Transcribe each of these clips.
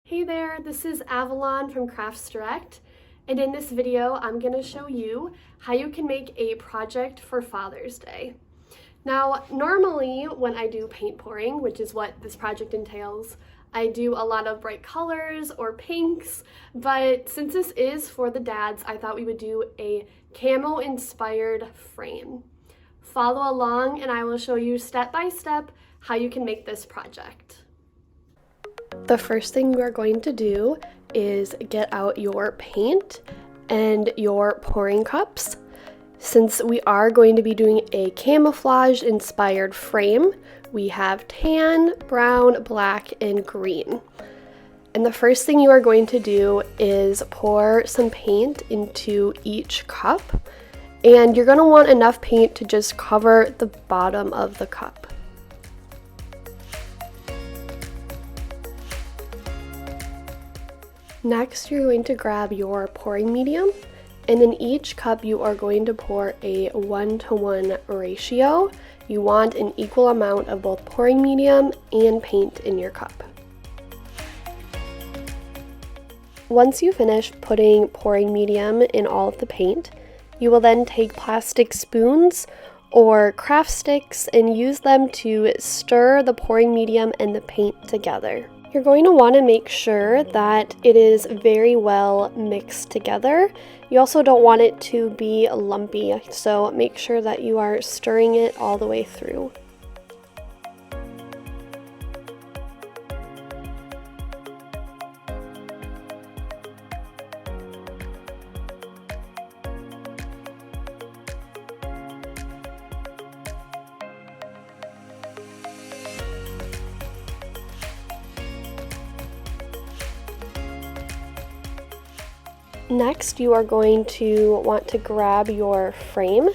Hey there, this is Avalon from Crafts Direct, and in this video I'm going to show you how you can make a project for Father's Day. Now, normally when I do paint pouring, which is what this project entails, I do a lot of bright colors or pinks, but since this is for the dads, I thought we would do a camo inspired frame. Follow along and I will show you step by step how you can make this project. The first thing we're going to do is get out your paint and your pouring cups. Since we are going to be doing a camouflage inspired frame, we have tan, brown, black, and green. And the first thing you are going to do is pour some paint into each cup, and you're going to want enough paint to just cover the bottom of the cup. Next, you're going to grab your pouring medium, and in each cup you are going to pour a 1-to-1 ratio. You want an equal amount of both pouring medium and paint in your cup. Once you finish putting pouring medium in all of the paint, you will then take plastic spoons or craft sticks and use them to stir the pouring medium and the paint together. You're going to want to make sure that it is very well mixed together. You also don't want it to be lumpy, so make sure that you are stirring it all the way through. Next, you are going to want to grab your frame.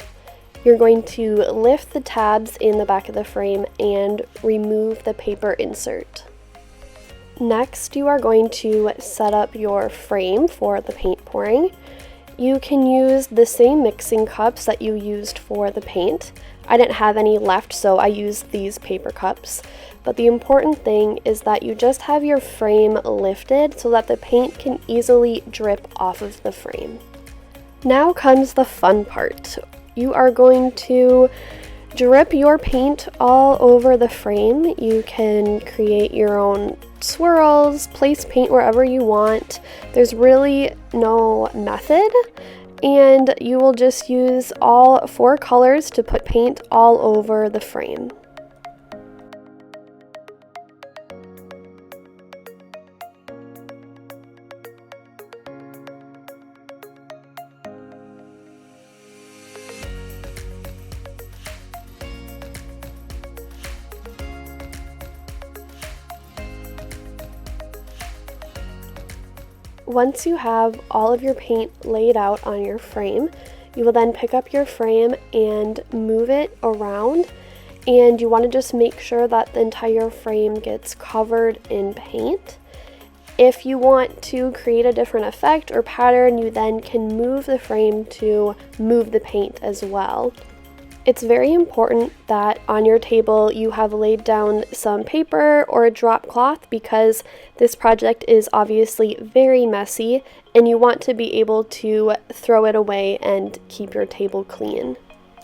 You're going to lift the tabs in the back of the frame and remove the paper insert. Next, you are going to set up your frame for the paint pouring. You can use the same mixing cups that you used for the paint. I didn't have any left, so I used these paper cups. But the important thing is that you just have your frame lifted so that the paint can easily drip off of the frame. Now comes the fun part. You are going to drip your paint all over the frame. You can create your own swirls, place paint wherever you want. There's really no method, and you will just use all 4 colors to put paint all over the frame. Once you have all of your paint laid out on your frame, you will then pick up your frame and move it around, and you want to just make sure that the entire frame gets covered in paint. If you want to create a different effect or pattern, you then can move the frame to move the paint as well. It's very important that on your table you have laid down some paper or a drop cloth, because this project is obviously very messy and you want to be able to throw it away and keep your table clean.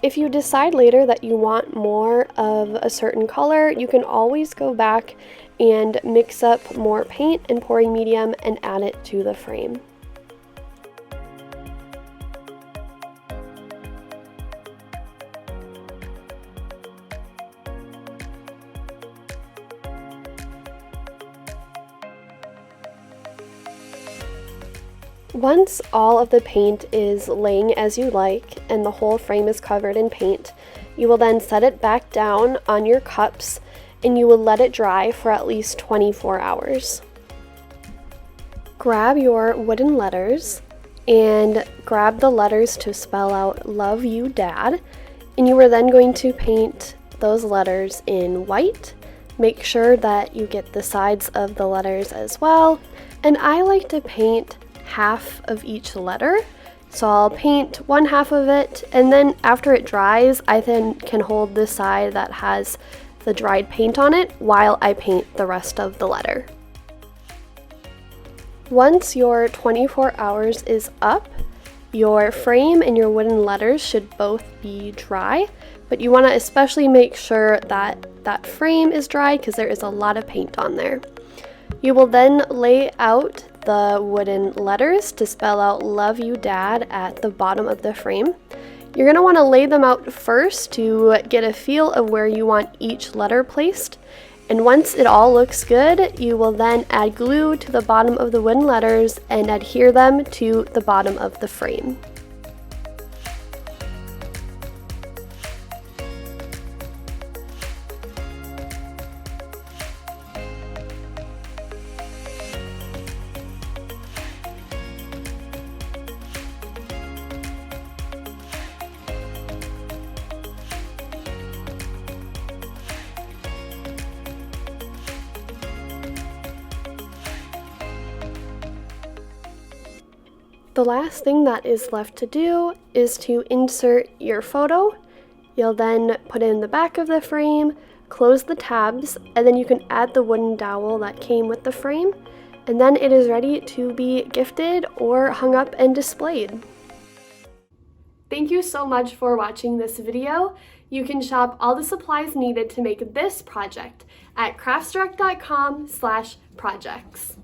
If you decide later that you want more of a certain color, you can always go back and mix up more paint and pouring medium and add it to the frame. Once all of the paint is laying as you like and the whole frame is covered in paint, you will then set it back down on your cups and you will let it dry for at least 24 hours. Grab your wooden letters and grab the letters to spell out "Love You, Dad," and you are then going to paint those letters in white. Make sure that you get the sides of the letters as well, and I like to paint half of each letter. So I'll paint one half of it, and then after it dries, I then can hold the side that has the dried paint on it while I paint the rest of the letter. Once your 24 hours is up, your frame and your wooden letters should both be dry, but you want to especially make sure that that frame is dry because there is a lot of paint on there. You will then lay out the wooden letters to spell out "Love You Dad" at the bottom of the frame. You're going to want to lay them out first to get a feel of where you want each letter placed. And once it all looks good, you will then add glue to the bottom of the wooden letters and adhere them to the bottom of the frame. The last thing that is left to do is to insert your photo. You'll then put it in the back of the frame, close the tabs, and then you can add the wooden dowel that came with the frame, and then it is ready to be gifted or hung up and displayed. Thank you so much for watching this video. You can shop all the supplies needed to make this project at craftsdirect.com/projects.